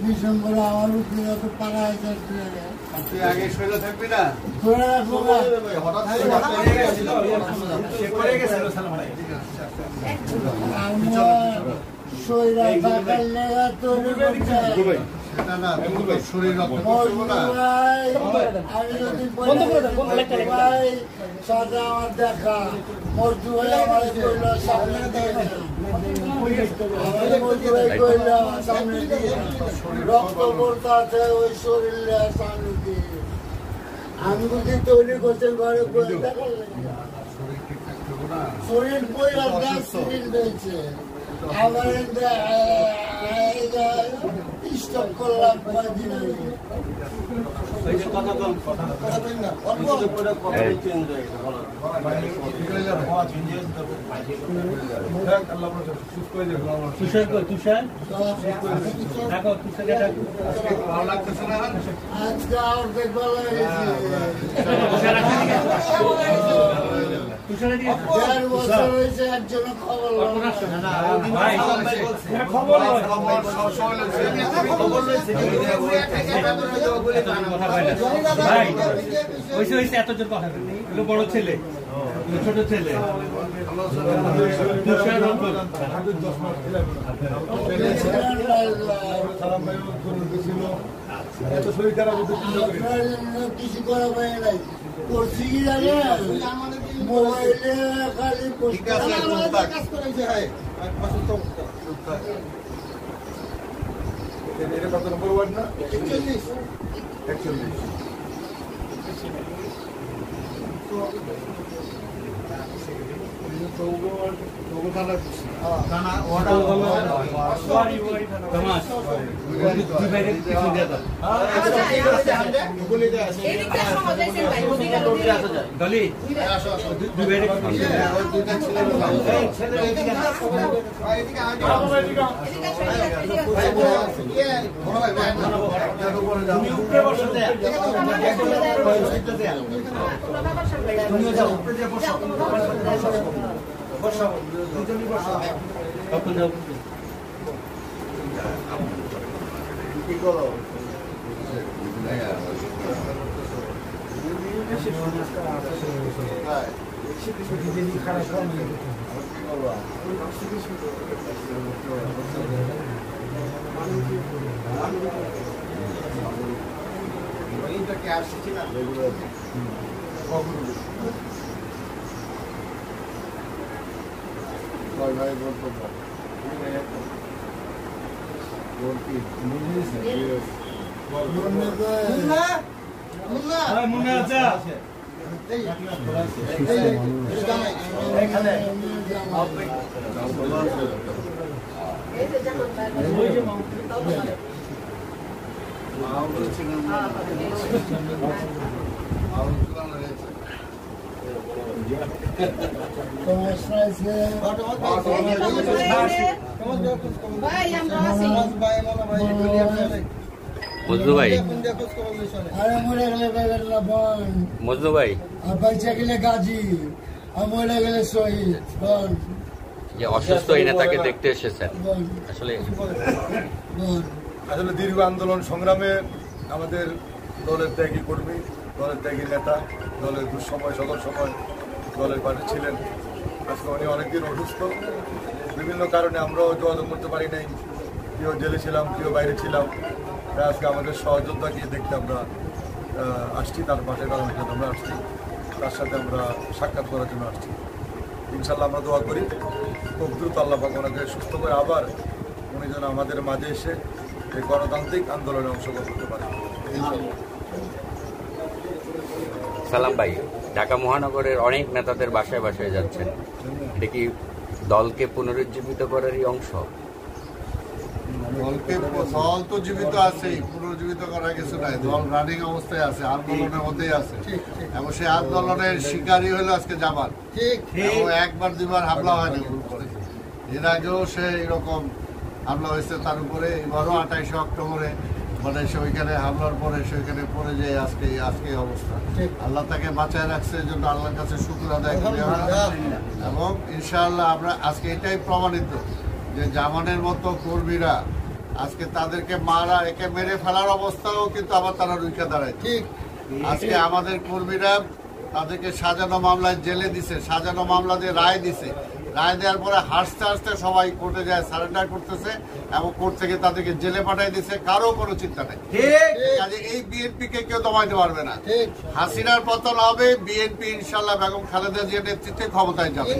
ডিসেম্বরে আমার তো পাড়া তুই আগে শৈল থাকবি না শরীরা থাকার লেগা তৈরি শরীর আমি যদি সাথে আমার দেখা মজু হয়ে আমার কইল সামনে মজু হয়ে কইল সামনে রক্ত বলতে আছে ওই শরীর সামনে দিয়ে আমি যদি তৈরি করছেন ঘরে শরীর পয়লা গ্যাস শরীর রয়েছে আমার স্টপ করলাম কয়েকদিন আজকে অর্ধেক বেলা দেড় বছর হয়েছে একজন খবর এতজন কথা বড় ছেলে ছোট ছেলে কিছু করা পায় নাই করছি কি জানে মোবাইলে খালি কাজ করেছে কত নম্বর ওয়ার্ড না 41 মজনু ভাই মজনু ভাই পয়সা গেলে গাজী আর মরে গেলে শহীদ যে অসুস্থ এই নেতাকে দেখতে এসেছেন আসলে দীর্ঘ আন্দোলন সংগ্রামে আমাদের দলের ত্যাগী কর্মী, দলের ত্যাগী নেতা, দলের দুঃসময় সকল সময় দলের পাশে ছিলেন। আজকে উনি অনেকদিন অসুস্থ, বিভিন্ন কারণে আমরাও যোগাযোগ করতে পারি নাই, কেউ জেলে ছিলাম, কেউ বাইরে ছিলাম। তাই আজকে আমাদের সহযোদ্ধাকে দেখতে আমরা আসছি, তার পাশে দাঁড়ানোর জন্য আমরা আসছি, তার সাথে আমরা সাক্ষাৎ করার জন্য আসছি। ইনশাল্লাহ আমরা দোয়া করি খুব দ্রুত আল্লাহ পাক ওনাকে সুস্থ করে আবার উনি যেন আমাদের মাঝে এসে এই গণতান্ত্রিক আন্দোলনে অংশগ্রহণ করতে পারে। সালাম ভাই, ঢাকা মহানগরের অনেক নেতাদের বাসায় বাসায় যাচ্ছেন, এটা কি দলকে পুনরুজ্জীবিত করারই অংশ? দলকে দল তো জীবিত আছেই, পুনর্জীবিত করা কিছু নাই। দল রানিং অবস্থায় আছে, আন্দোলনের মধ্যেই আছে এবং সেই আন্দোলনের শিকারই হলো আজকে জামাত। এবং একবার দুবার হামলা হয়নি ভুল করে, এর আগেও সে এরকম হামলা হয়েছে তার উপরে। এবারও 28 অক্টোবরে মানে সে ওইখানে হামলার পরে সেখানে পড়ে যায় আজকে এই অবস্থা। আল্লাহ তাকে বাঁচায় রাখছে, এই জন্য আল্লাহর কাছে শুকর আদায় করি আমরা। এবং ইনশাআল্লাহ আমরা আজকে এটাই প্রমাণিত যে জামানের মতো কর্মীরা আজকে তাদেরকে একে মেরে ফেলার অবস্থাও কিন্তু আবার তারা রুখে দাঁড়ায়। ঠিক আজকে আমাদের কর্মীরা তাদেরকে সাজানো মামলায় জেলে দিছে, সাজানো মামলা দিয়ে রায় দিছে, রায় দেওয়ার পরে হাসতে হাসতে সবাই কোর্টে যায়, সারেন্ডার করতেছে এবং কোর্ট থেকে তাদেরকে জেলে পাঠিয়ে দিছে, কারো কোনো চিন্তা নেই। কাজে এই বিএনপি কে কেউ দমাইতে পারবে না। হাসিনার পতন হবে, বিএনপি ইনশাল্লাহ বেগম খালেদা জিয়ার নেতৃত্বে ক্ষমতায় যাবে।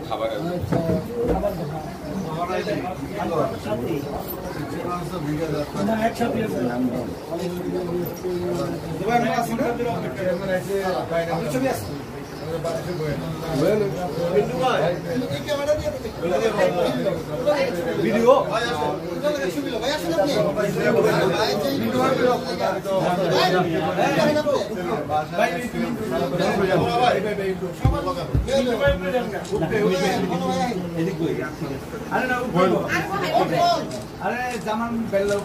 খাবার ভিডিও আরে জামান বেল্লো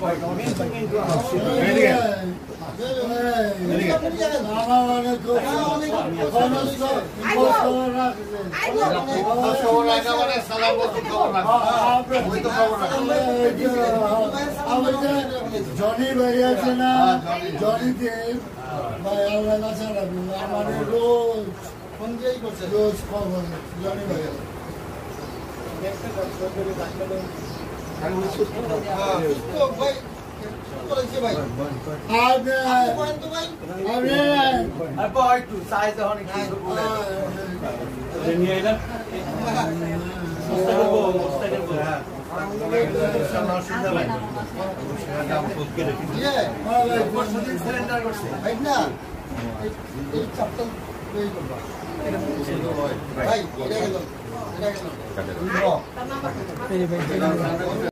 জনি ভাই আছে না, জনিতে ভাই আল্লাহ কাছে রাখবেন আমার রোজ রোজ খবর জনি ভাই ভাই